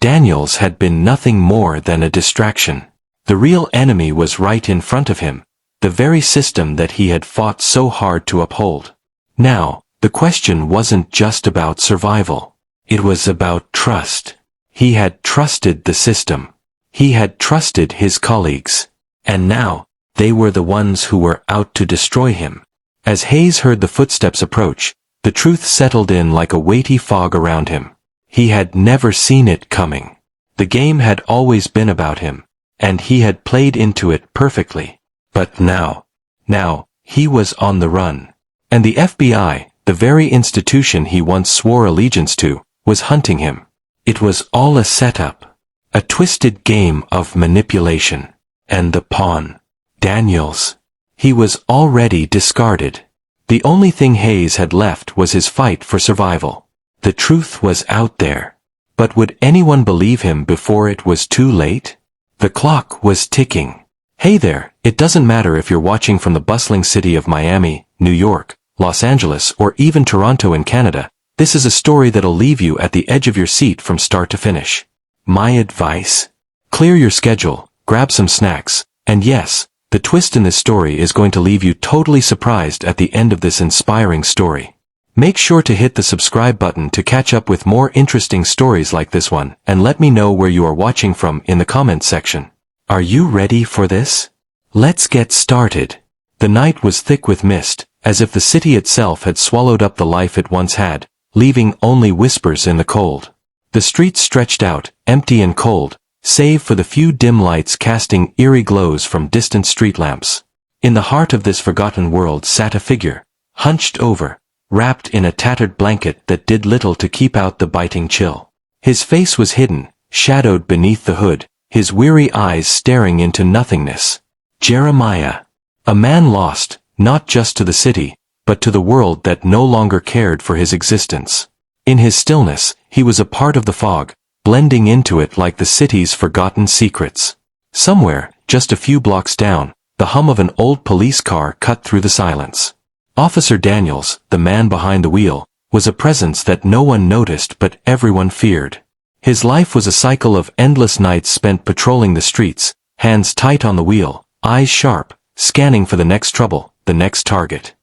Daniels had been nothing more than a distraction. The real enemy was right in front of him, the very system that he had fought so hard to uphold. Now, the question wasn't just about survival. It was about trust. He had trusted the system. He had trusted his colleagues. And now, they were the ones who were out to destroy him. As Hayes heard the footsteps approach, the truth settled in like a weighty fog around him. He had never seen it coming. The game had always been about him, and he had played into it perfectly. But now, he was on the run. And the FBI, the very institution he once swore allegiance to, was hunting him. It was all a setup. A twisted game of manipulation. And the pawn, Daniels. He was already discarded. The only thing Hayes had left was his fight for survival. The truth was out there. But would anyone believe him before it was too late? The clock was ticking. Hey there, it doesn't matter if you're watching from the bustling city of Miami, New York, Los Angeles, or even Toronto in Canada. This is a story that'll leave you at the edge of your seat from start to finish. My advice? Clear your schedule, grab some snacks, and yes, the twist in this story is going to leave you totally surprised at the end of this inspiring story. Make sure to hit the subscribe button to catch up with more interesting stories like this one, and let me know where you are watching from in the comments section. Are you ready for this? Let's get started. The night was thick with mist, as if the city itself had swallowed up the life it once had, leaving only whispers in the cold. The streets stretched out, empty and cold, save for the few dim lights casting eerie glows from distant street lamps. In the heart of this forgotten world sat a figure, hunched over, wrapped in a tattered blanket that did little to keep out the biting chill. His face was hidden, shadowed beneath the hood, his weary eyes staring into nothingness. Jeremiah. A man lost, not just to the city, but to the world that no longer cared for his existence. In his stillness, he was a part of the fog, blending into it like the city's forgotten secrets. Somewhere, just a few blocks down, the hum of an old police car cut through the silence. Officer Daniels, the man behind the wheel, was a presence that no one noticed but everyone feared. His life was a cycle of endless nights spent patrolling the streets, hands tight on the wheel, eyes sharp, scanning for the next trouble, the next target.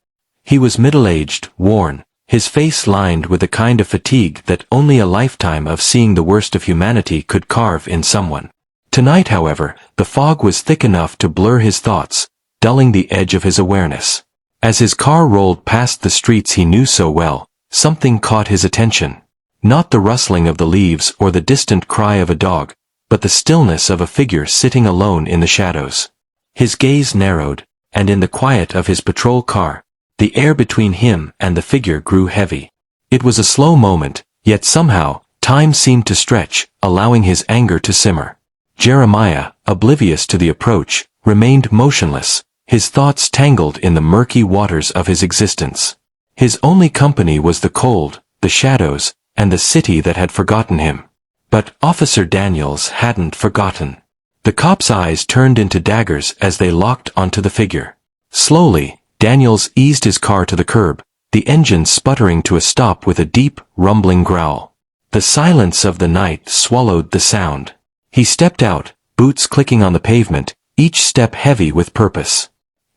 He was middle-aged, worn, his face lined with a kind of fatigue that only a lifetime of seeing the worst of humanity could carve in someone. Tonight, however, the fog was thick enough to blur his thoughts, dulling the edge of his awareness. As his car rolled past the streets he knew so well, something caught his attention. Not the rustling of the leaves or the distant cry of a dog, but the stillness of a figure sitting alone in the shadows. His gaze narrowed, and in the quiet of his patrol car, the air between him and the figure grew heavy. It was a slow moment, yet somehow, time seemed to stretch, allowing his anger to simmer. Jeremiah, oblivious to the approach, remained motionless, his thoughts tangled in the murky waters of his existence. His only company was the cold, the shadows, and the city that had forgotten him. But Officer Daniels hadn't forgotten. The cop's eyes turned into daggers as they locked onto the figure. Slowly, Daniels eased his car to the curb, the engine sputtering to a stop with a deep, rumbling growl. The silence of the night swallowed the sound. He stepped out, boots clicking on the pavement, each step heavy with purpose.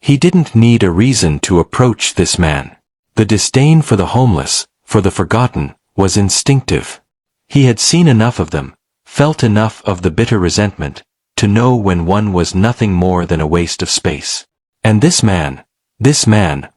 He didn't need a reason to approach this man. The disdain for the homeless, for the forgotten, was instinctive. He had seen enough of them, felt enough of the bitter resentment, to know when one was nothing more than a waste of space. And this man,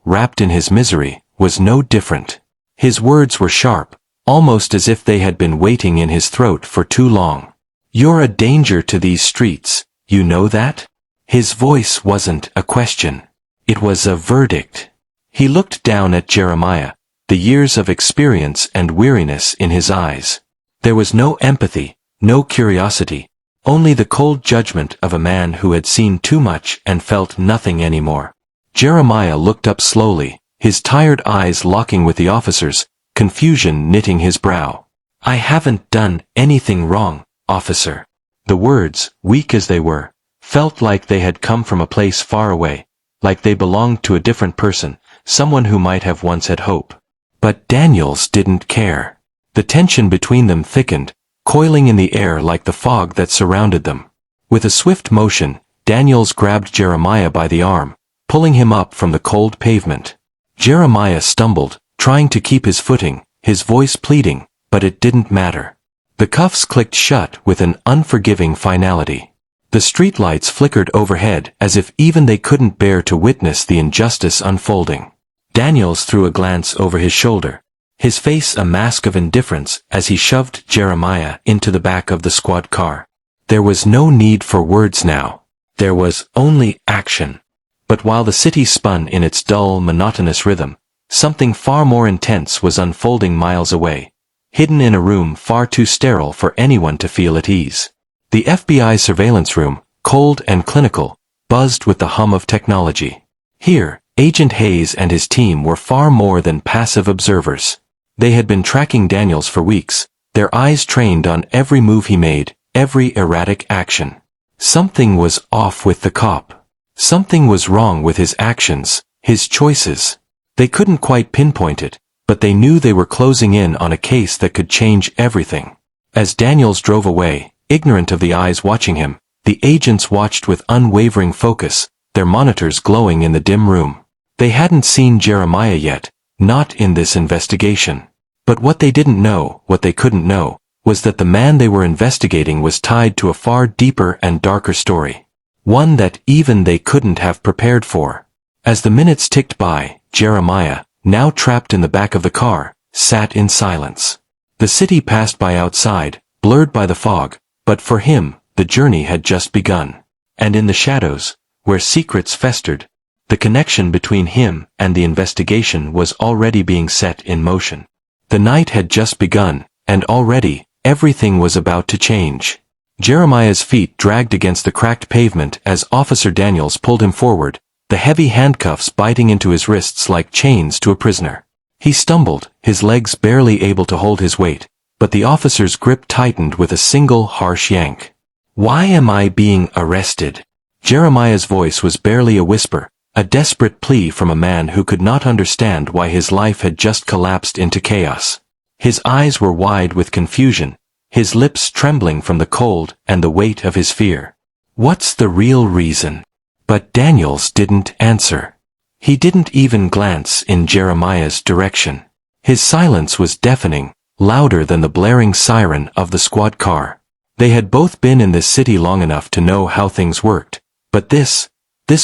wrapped in his misery, was no different. His words were sharp, almost as if they had been waiting in his throat for too long. "You're a danger to these streets, you know that?" His voice wasn't a question. It was a verdict. He looked down at Jeremiah, the years of experience and weariness in his eyes. There was no empathy, no curiosity, only the cold judgment of a man who had seen too much and felt nothing anymore. Jeremiah looked up slowly, his tired eyes locking with the officer's, confusion knitting his brow. "I haven't done anything wrong, officer." The words, weak as they were, felt like they had come from a place far away, like they belonged to a different person, someone who might have once had hope. But Daniels didn't care. The tension between them thickened, coiling in the air like the fog that surrounded them. With a swift motion, Daniels grabbed Jeremiah by the arm, pulling him up from the cold pavement. Jeremiah stumbled, trying to keep his footing, his voice pleading, but it didn't matter. The cuffs clicked shut with an unforgiving finality. The streetlights flickered overhead as if even they couldn't bear to witness the injustice unfolding. Daniels threw a glance over his shoulder, his face a mask of indifference as he shoved Jeremiah into the back of the squad car. There was no need for words now. There was only action. But while the city spun in its dull, monotonous rhythm, something far more intense was unfolding miles away, hidden in a room far too sterile for anyone to feel at ease. The FBI surveillance room, cold and clinical, buzzed with the hum of technology. Here, Agent Hayes and his team were far more than passive observers. They had been tracking Daniels for weeks, their eyes trained on every move he made, every erratic action. Something was off with the cop. Something was wrong with his actions, his choices. They couldn't quite pinpoint it, but they knew they were closing in on a case that could change everything. As Daniels drove away, ignorant of the eyes watching him, the agents watched with unwavering focus, their monitors glowing in the dim room. They hadn't seen Jeremiah yet, not in this investigation. But what they didn't know, what they couldn't know, was that the man they were investigating was tied to a far deeper and darker story. One that even they couldn't have prepared for. As the minutes ticked by, Jeremiah, now trapped in the back of the car, sat in silence. The city passed by outside, blurred by the fog, but for him, the journey had just begun. And in the shadows, where secrets festered, the connection between him and the investigation was already being set in motion. The night had just begun, and already, everything was about to change. Jeremiah's feet dragged against the cracked pavement as Officer Daniels pulled him forward, the heavy handcuffs biting into his wrists like chains to a prisoner. He stumbled, his legs barely able to hold his weight, but the officer's grip tightened with a single harsh yank. "Why am I being arrested?" Jeremiah's voice was barely a whisper, a desperate plea from a man who could not understand why his life had just collapsed into chaos. His eyes were wide with confusion, his lips trembling from the cold and the weight of his fear. "What's the real reason?" But Daniels didn't answer. He didn't even glance in Jeremiah's direction. His silence was deafening, louder than the blaring siren of the squad car. They had both been in this city long enough to know how things worked, but this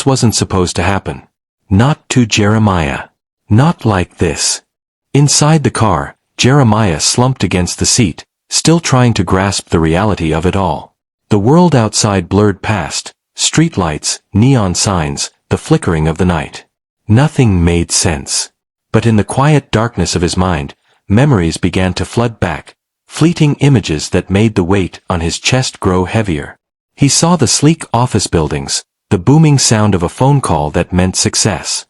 wasn't supposed to happen. Not to Jeremiah. Not like this. Inside the car, Jeremiah slumped against the seat, still trying to grasp the reality of it all. The world outside blurred past, streetlights, neon signs, the flickering of the night. Nothing made sense. But in the quiet darkness of his mind, memories began to flood back, fleeting images that made the weight on his chest grow heavier. He saw the sleek office buildings, the booming sound of a phone call that meant success.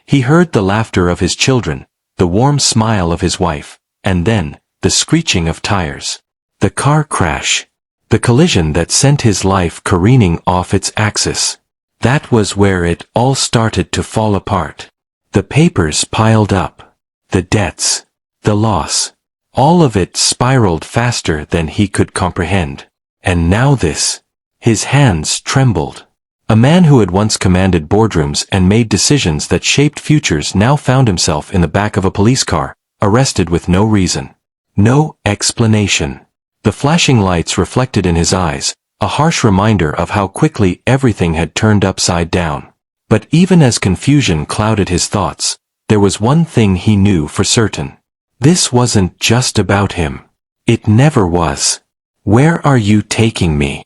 He heard the laughter of his children, the warm smile of his wife, and then, the screeching of tires. The car crash. The collision that sent his life careening off its axis. That was where it all started to fall apart. The papers piled up. The debts. The loss. All of it spiraled faster than he could comprehend. And now this. His hands trembled. A man who had once commanded boardrooms and made decisions that shaped futures now found himself in the back of a police car, arrested with no reason. No explanation. The flashing lights reflected in his eyes, a harsh reminder of how quickly everything had turned upside down. But even as confusion clouded his thoughts, there was one thing he knew for certain. This wasn't just about him. It never was. "Where are you taking me?"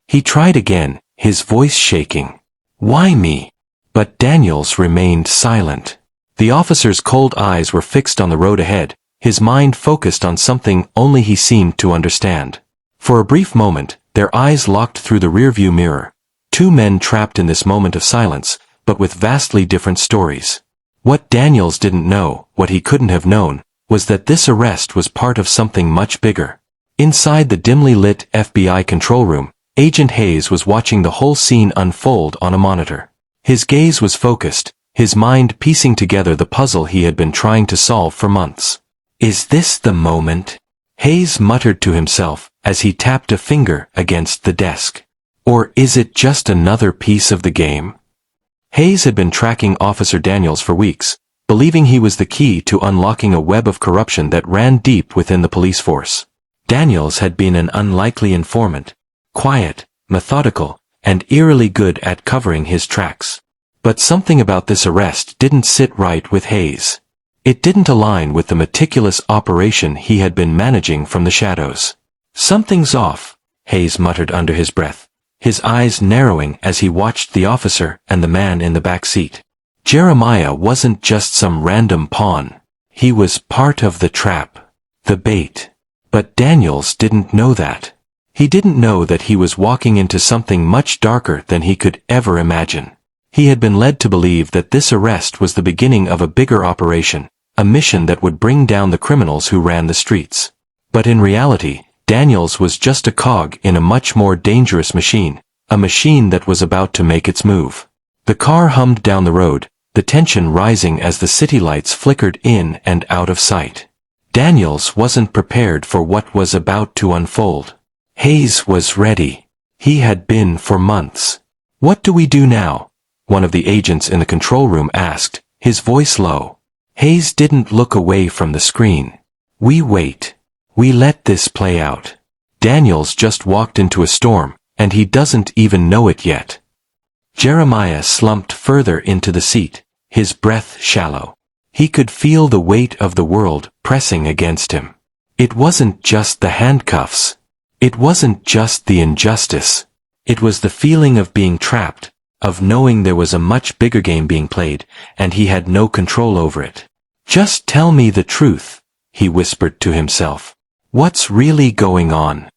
He tried again, his voice shaking. "Why me?" But Daniels remained silent. The officer's cold eyes were fixed on the road ahead, his mind focused on something only he seemed to understand. For a brief moment, their eyes locked through the rearview mirror, two men trapped in this moment of silence, but with vastly different stories. What Daniels didn't know, what he couldn't have known, was that this arrest was part of something much bigger. Inside the dimly lit FBI control room, Agent Hayes was watching the whole scene unfold on a monitor. His gaze was focused, his mind piecing together the puzzle he had been trying to solve for months. "Is this the moment?" Hayes muttered to himself as he tapped a finger against the desk. Or is it just another piece of the game? Hayes had been tracking Officer Daniels for weeks, believing he was the key to unlocking a web of corruption that ran deep within the police force. Daniels had been an unlikely informant, quiet, methodical, and eerily good at covering his tracks. But something about this arrest didn't sit right with Hayes. It didn't align with the meticulous operation he had been managing from the shadows. Something's off, Hayes muttered under his breath, his eyes narrowing as he watched the officer and the man in the back seat. Jeremiah wasn't just some random pawn. He was part of the trap, the bait. But Daniels didn't know that. He didn't know that he was walking into something much darker than he could ever imagine. He had been led to believe that this arrest was the beginning of a bigger operation, a mission that would bring down the criminals who ran the streets. But in reality, Daniels was just a cog in a much more dangerous machine, a machine that was about to make its move. The car hummed down the road, the tension rising as the city lights flickered in and out of sight. Daniels wasn't prepared for what was about to unfold. Hayes was ready. He had been for months. "What do we do now?" one of the agents in the control room asked, his voice low. Hayes didn't look away from the screen. "We wait. We let this play out. Daniels just walked into a storm, and he doesn't even know it yet." Jeremiah slumped further into the seat, his breath shallow. He could feel the weight of the world pressing against him. It wasn't just the handcuffs. It wasn't just the injustice. It was the feeling of being trapped, of knowing there was a much bigger game being played, and he had no control over it. "Just tell me the truth," he whispered to himself. "What's really going on?"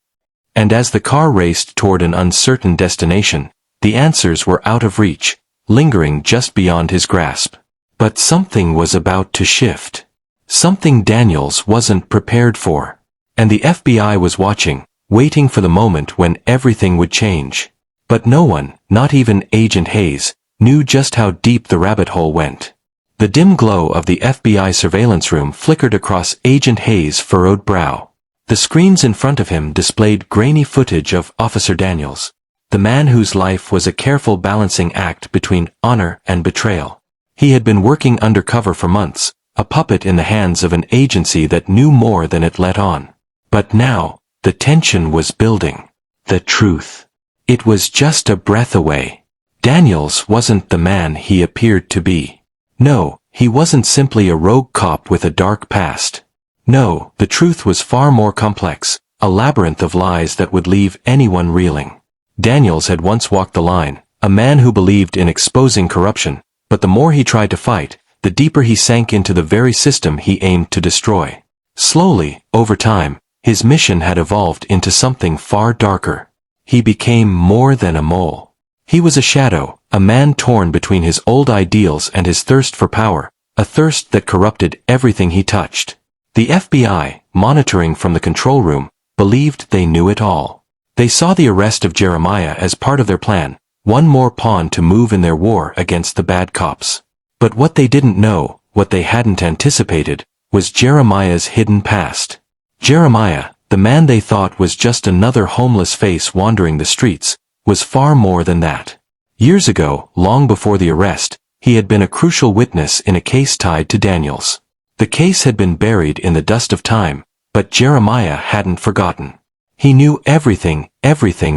And as the car raced toward an uncertain destination, the answers were out of reach, lingering just beyond his grasp. But something was about to shift. Something Daniels wasn't prepared for. And the FBI was watching, waiting for the moment when everything would change. But no one, not even Agent Hayes, knew just how deep the rabbit hole went. The dim glow of the FBI surveillance room flickered across Agent Hayes' furrowed brow. The screens in front of him displayed grainy footage of Officer Daniels, the man whose life was a careful balancing act between honor and betrayal. He had been working undercover for months, a puppet in the hands of an agency that knew more than it let on. But now, the tension was building. The truth. It was just a breath away. Daniels wasn't the man he appeared to be. No, he wasn't simply a rogue cop with a dark past. No, the truth was far more complex, a labyrinth of lies that would leave anyone reeling. Daniels had once walked the line, a man who believed in exposing corruption, but the more he tried to fight, the deeper he sank into the very system he aimed to destroy. Slowly, over time, his mission had evolved into something far darker. He became more than a mole. He was a shadow, a man torn between his old ideals and his thirst for power, a thirst that corrupted everything he touched. The FBI, monitoring from the control room, believed they knew it all. They saw the arrest of Jeremiah as part of their plan, one more pawn to move in their war against the bad cops. But what they didn't know, what they hadn't anticipated, was Jeremiah's hidden past. Jeremiah, the man they thought was just another homeless face wandering the streets, was far more than that. Years ago, long before the arrest, he had been a crucial witness in a case tied to Daniels. The case had been buried in the dust of time, but Jeremiah hadn't forgotten. He knew everything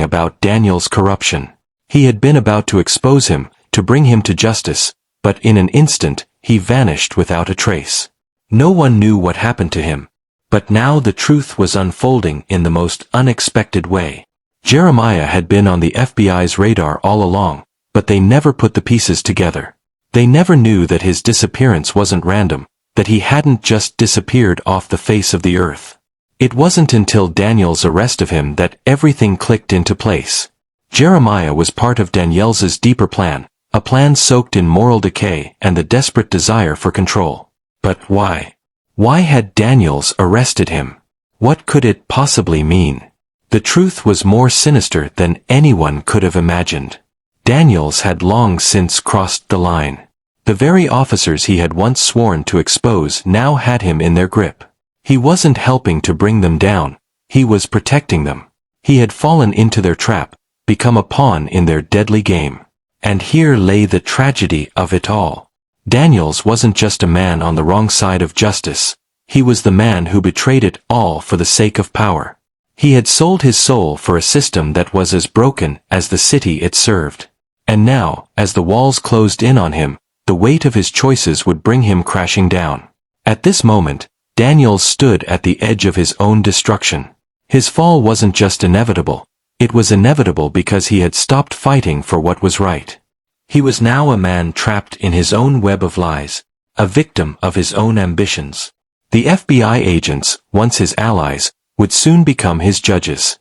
about Daniels' corruption. He had been about to expose him, to bring him to justice, but in an instant, he vanished without a trace. No one knew what happened to him. But now the truth was unfolding in the most unexpected way. Jeremiah had been on the FBI's radar all along, but they never put the pieces together. They never knew that his disappearance wasn't random, that he hadn't just disappeared off the face of the earth. It wasn't until Daniel's arrest of him that everything clicked into place. Jeremiah was part of Daniel's deeper plan, a plan soaked in moral decay and the desperate desire for control. But why? Why had Daniels arrested him? What could it possibly mean? The truth was more sinister than anyone could have imagined. Daniels had long since crossed the line. The very officers he had once sworn to expose now had him in their grip. He wasn't helping to bring them down, he was protecting them. He had fallen into their trap, become a pawn in their deadly game. And here lay the tragedy of it all. Daniels wasn't just a man on the wrong side of justice, he was the man who betrayed it all for the sake of power. He had sold his soul for a system that was as broken as the city it served. And now, as the walls closed in on him, the weight of his choices would bring him crashing down. At this moment, Daniels stood at the edge of his own destruction. His fall wasn't just inevitable, it was inevitable because he had stopped fighting for what was right. He was now a man trapped in his own web of lies, a victim of his own ambitions. The FBI agents, once his allies, would soon become his judges.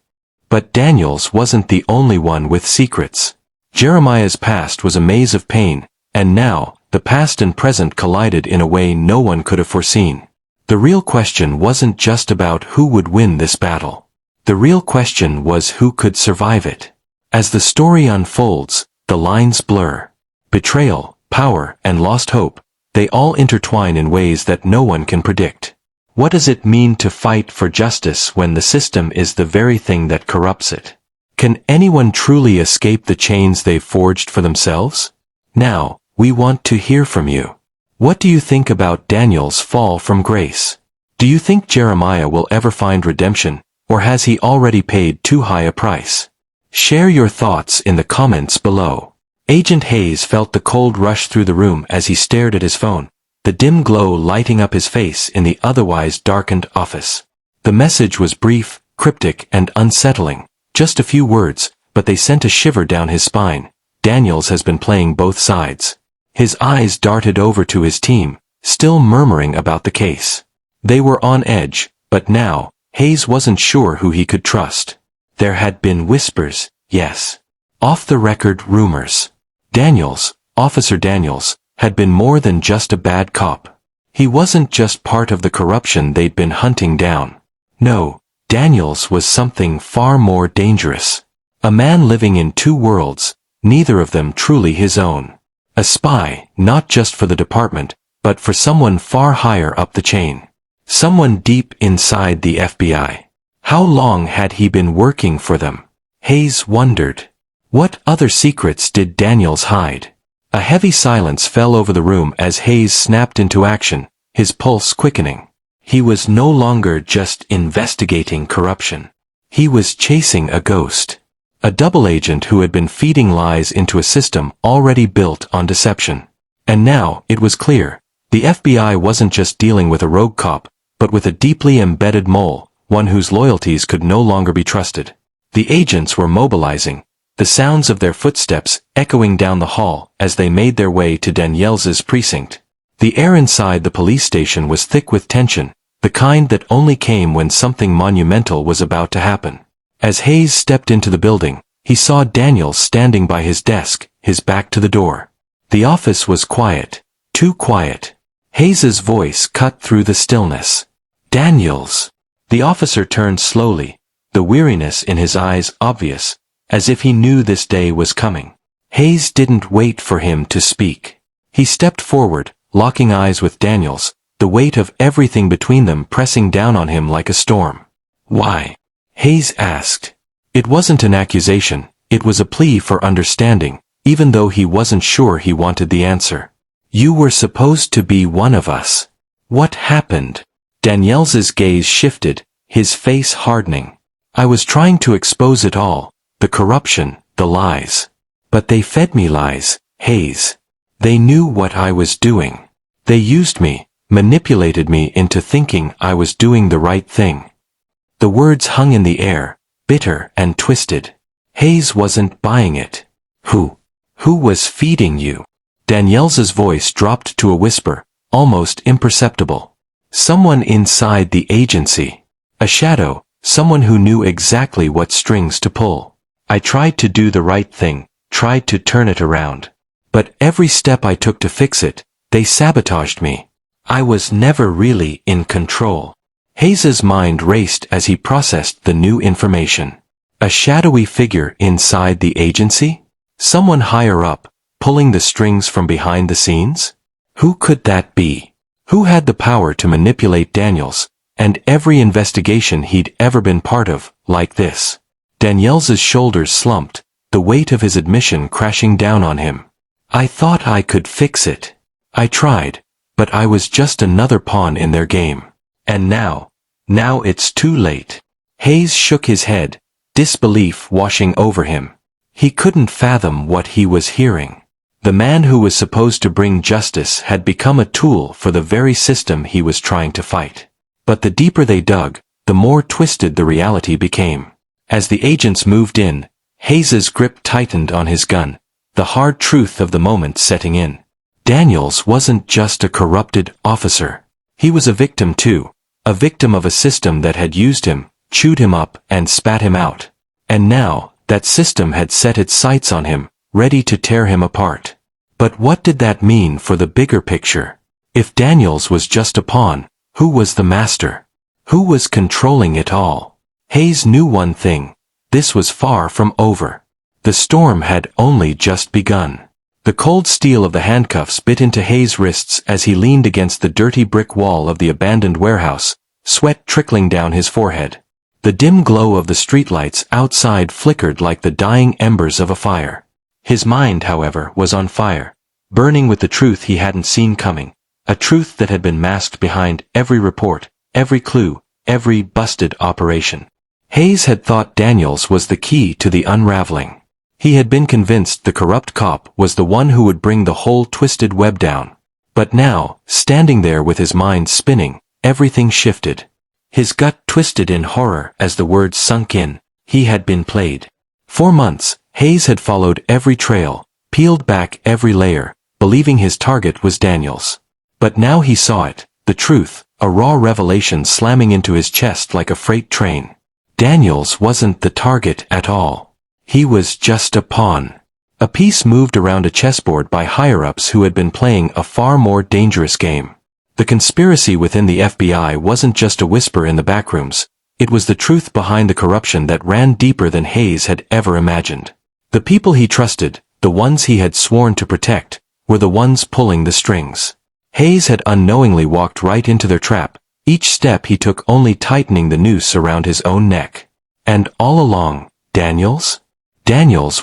But Daniels wasn't the only one with secrets. Jeremiah's past was a maze of pain, and now, the past and present collided in a way no one could have foreseen. The real question wasn't just about who would win this battle. The real question was who could survive it. As the story unfolds, the lines blur. Betrayal, power, and lost hope, they all intertwine in ways that no one can predict. What does it mean to fight for justice when the system is the very thing that corrupts it? Can anyone truly escape the chains they've forged for themselves? Now, we want to hear from you. What do you think about Daniel's fall from grace? Do you think Jeremiah will ever find redemption, or has he already paid too high a price? Share your thoughts in the comments below. Agent Hayes felt the cold rush through the room as he stared at his phone, the dim glow lighting up his face in the otherwise darkened office. The message was brief, cryptic, and unsettling. Just a few words, but they sent a shiver down his spine. Daniels has been playing both sides. His eyes darted over to his team, still murmuring about the case. They were on edge, but now, Hayes wasn't sure who he could trust. There had been whispers, yes. Off-the-record rumors. Officer Daniels, had been more than just a bad cop. He wasn't just part of the corruption they'd been hunting down. No, Daniels was something far more dangerous. A man living in two worlds, neither of them truly his own. A spy, not just for the department, but for someone far higher up the chain. Someone deep inside the FBI. How long had he been working for them? Hayes wondered. What other secrets did Daniels hide? A heavy silence fell over the room as Hayes snapped into action, his pulse quickening. He was no longer just investigating corruption. He was chasing a ghost. A double agent who had been feeding lies into a system already built on deception. And now, it was clear, the FBI wasn't just dealing with a rogue cop, but with a deeply embedded mole, one whose loyalties could no longer be trusted. The agents were mobilizing, the sounds of their footsteps echoing down the hall as they made their way to Daniels's precinct. The air inside the police station was thick with tension, the kind that only came when something monumental was about to happen. As Hayes stepped into the building, he saw Daniels standing by his desk, his back to the door. The office was quiet, too quiet. Hayes's voice cut through the stillness. Daniels. The officer turned slowly, the weariness in his eyes obvious, as if he knew this day was coming. Hayes didn't wait for him to speak. He stepped forward, locking eyes with Daniels, the weight of everything between them pressing down on him like a storm. Why? Hayes asked. It wasn't an accusation, it was a plea for understanding, even though he wasn't sure he wanted the answer. You were supposed to be one of us. What happened? Daniels's gaze shifted, his face hardening. I was trying to expose it all, the corruption, the lies. But they fed me lies, Hayes. They knew what I was doing. They used me, manipulated me into thinking I was doing the right thing. The words hung in the air, bitter and twisted. Hayes wasn't buying it. Who was feeding you? Daniels's voice dropped to a whisper, almost imperceptible. Someone inside the agency. A shadow, someone who knew exactly what strings to pull. I tried to do the right thing, tried to turn it around. But every step I took to fix it, they sabotaged me. I was never really in control. Hayes's mind raced as he processed the new information. A shadowy figure inside the agency? Someone higher up, pulling the strings from behind the scenes? Who could that be? Who had the power to manipulate Daniels, And every investigation he'd ever been part of, like this. Danielle's shoulders slumped, the weight of his admission crashing down on him. I thought I could fix it. I tried, but I was just another pawn in their game. And now it's too late. Hayes shook his head, disbelief washing over him. He couldn't fathom what he was hearing. The man who was supposed to bring justice had become a tool for the very system he was trying to fight. But the deeper they dug, the more twisted the reality became. As the agents moved in, Hayes's grip tightened on his gun, the hard truth of the moment setting in. Daniels wasn't just a corrupted officer. He was a victim too, a victim of a system that had used him, chewed him up, and spat him out. And now, that system had set its sights on him, ready to tear him apart. But what did that mean for the bigger picture? If Daniels was just a pawn, who was the master? Who was controlling it all? Hayes knew one thing. This was far from over. The storm had only just begun. The cold steel of the handcuffs bit into Hayes' wrists as he leaned against the dirty brick wall of the abandoned warehouse, sweat trickling down his forehead. The dim glow of the streetlights outside flickered like the dying embers of a fire. His mind, however, was on fire, burning with the truth he hadn't seen coming. A truth that had been masked behind every report, every clue, every busted operation. Hayes had thought Daniels was the key to the unraveling. He had been convinced the corrupt cop was the one who would bring the whole twisted web down. But now, standing there with his mind spinning, everything shifted. His gut twisted in horror as the words sunk in. He had been played. For months, Hayes had followed every trail, peeled back every layer, believing his target was Daniels. But now he saw it, the truth, a raw revelation slamming into his chest like a freight train. Daniels wasn't the target at all. He was just a pawn. A piece moved around a chessboard by higher-ups who had been playing a far more dangerous game. The conspiracy within the FBI wasn't just a whisper in the backrooms. It was the truth behind the corruption that ran deeper than Hayes had ever imagined. The people he trusted, the ones he had sworn to protect, were the ones pulling the strings. Hayes had unknowingly walked right into their trap, each step he took only tightening the noose around his own neck. And all along, Daniels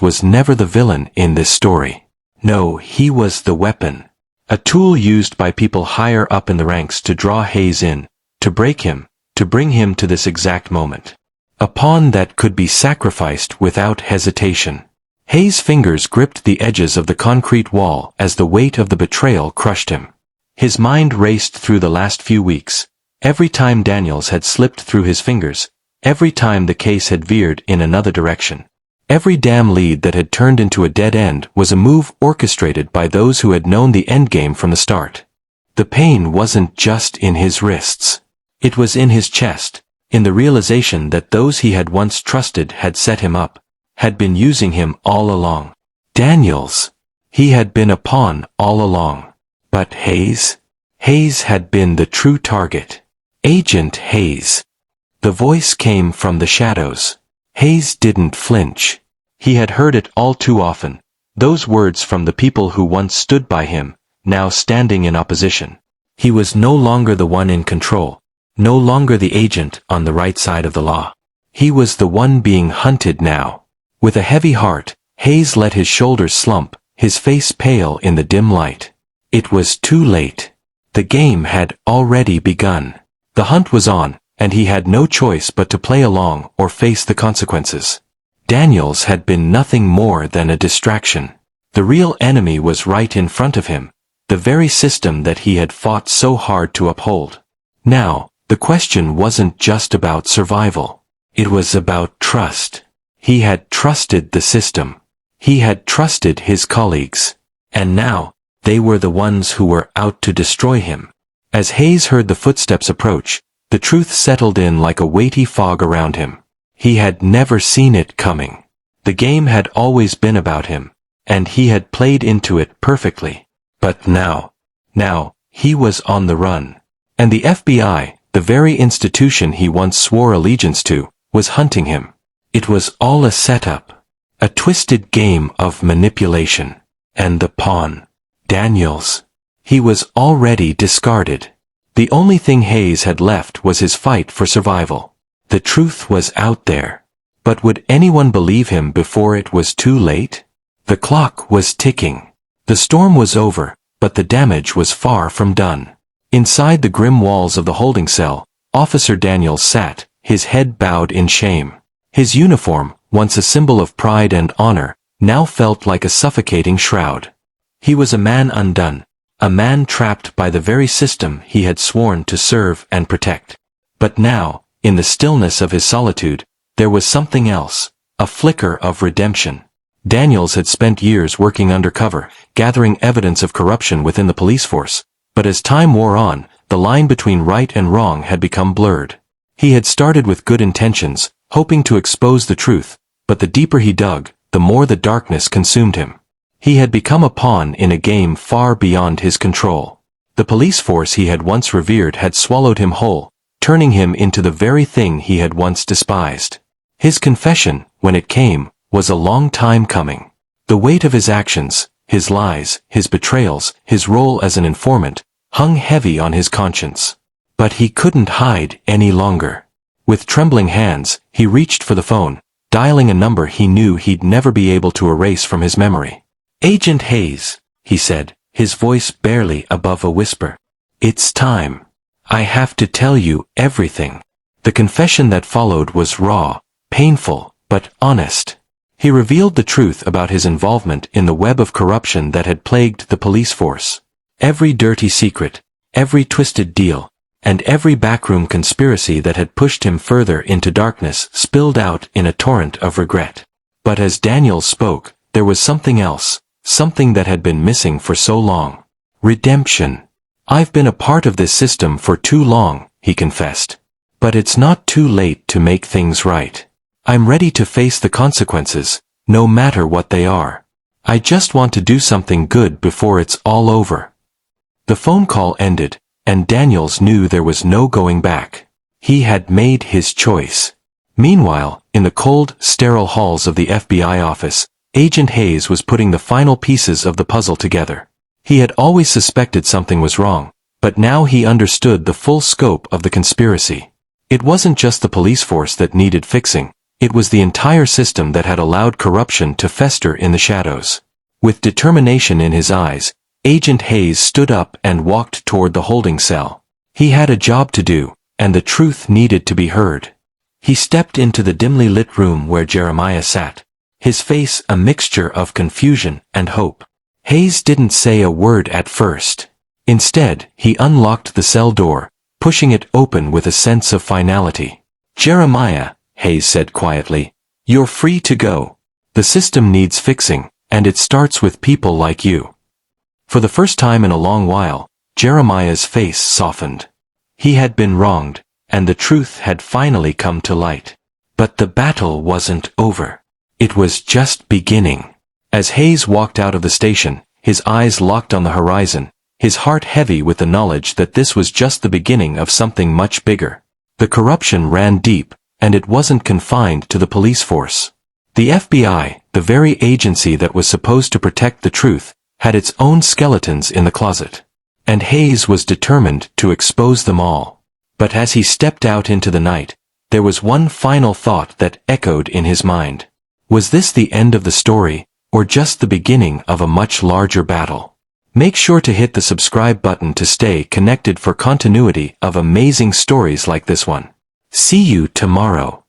was never the villain in this story. No, he was the weapon. A tool used by people higher up in the ranks to draw Hayes in, to break him, to bring him to this exact moment. A pawn that could be sacrificed without hesitation. Hayes' fingers gripped the edges of the concrete wall as the weight of the betrayal crushed him. His mind raced through the last few weeks. Every time Daniels had slipped through his fingers, every time the case had veered in another direction. Every damn lead that had turned into a dead end was a move orchestrated by those who had known the endgame from the start. The pain wasn't just in his wrists. It was in his chest, in the realization that those he had once trusted had set him up, had been using him all along. Daniels. He had been a pawn all along. But Hayes had been the true target. Agent Hayes. The voice came from the shadows. Hayes didn't flinch. He had heard it all too often. Those words from the people who once stood by him, now standing in opposition. He was no longer the one in control, no longer the agent on the right side of the law. He was the one being hunted now. With a heavy heart, Hayes let his shoulders slump, his face pale in the dim light. It was too late. The game had already begun. The hunt was on, and he had no choice but to play along or face the consequences. Daniels had been nothing more than a distraction. The real enemy was right in front of him, the very system that he had fought so hard to uphold. Now, the question wasn't just about survival. It was about trust. He had trusted the system. He had trusted his colleagues. And now, they were the ones who were out to destroy him. As Hayes heard the footsteps approach, the truth settled in like a weighty fog around him. He had never seen it coming. The game had always been about him, and he had played into it perfectly. But now, he was on the run. And the FBI, the very institution he once swore allegiance to, was hunting him. It was all a setup. A twisted game of manipulation. And the pawn. Daniels. He was already discarded. The only thing Hayes had left was his fight for survival. The truth was out there. But would anyone believe him before it was too late? The clock was ticking. The storm was over, but the damage was far from done. Inside the grim walls of the holding cell, Officer Daniels sat, his head bowed in shame. His uniform, once a symbol of pride and honor, now felt like a suffocating shroud. He was a man undone, a man trapped by the very system he had sworn to serve and protect. But now, in the stillness of his solitude, there was something else, a flicker of redemption. Daniels had spent years working undercover, gathering evidence of corruption within the police force, but as time wore on, the line between right and wrong had become blurred. He had started with good intentions, hoping to expose the truth, but the deeper he dug, the more the darkness consumed him. He had become a pawn in a game far beyond his control. The police force he had once revered had swallowed him whole, turning him into the very thing he had once despised. His confession, when it came, was a long time coming. The weight of his actions, his lies, his betrayals, his role as an informant, hung heavy on his conscience. But he couldn't hide any longer. With trembling hands, he reached for the phone, dialing a number he knew he'd never be able to erase from his memory. "Agent Hayes," he said, his voice barely above a whisper. "It's time. I have to tell you everything." The confession that followed was raw, painful, but honest. He revealed the truth about his involvement in the web of corruption that had plagued the police force. Every dirty secret, every twisted deal, and every backroom conspiracy that had pushed him further into darkness spilled out in a torrent of regret. But as Daniels spoke, there was something else, something that had been missing for so long. Redemption. "I've been a part of this system for too long," he confessed. "But it's not too late to make things right. I'm ready to face the consequences, no matter what they are. I just want to do something good before it's all over." The phone call ended, and Daniels knew there was no going back. He had made his choice. Meanwhile, in the cold, sterile halls of the FBI office, Agent Hayes was putting the final pieces of the puzzle together. He had always suspected something was wrong, but now he understood the full scope of the conspiracy. It wasn't just the police force that needed fixing. It was the entire system that had allowed corruption to fester in the shadows. With determination in his eyes, Agent Hayes stood up and walked toward the holding cell. He had a job to do, and the truth needed to be heard. He stepped into the dimly lit room where Jeremiah sat, his face a mixture of confusion and hope. Hayes didn't say a word at first. Instead, he unlocked the cell door, pushing it open with a sense of finality. "Jeremiah," Hayes said quietly, "you're free to go. The system needs fixing, and it starts with people like you." For the first time in a long while, Jeremiah's face softened. He had been wronged, and the truth had finally come to light. But the battle wasn't over. It was just beginning. As Hayes walked out of the station, his eyes locked on the horizon, his heart heavy with the knowledge that this was just the beginning of something much bigger. The corruption ran deep, and it wasn't confined to the police force. The FBI, the very agency that was supposed to protect the truth, had its own skeletons in the closet. And Hayes was determined to expose them all. But as he stepped out into the night, there was one final thought that echoed in his mind. Was this the end of the story, or just the beginning of a much larger battle? Make sure to hit the subscribe button to stay connected for continuity of amazing stories like this one. See you tomorrow.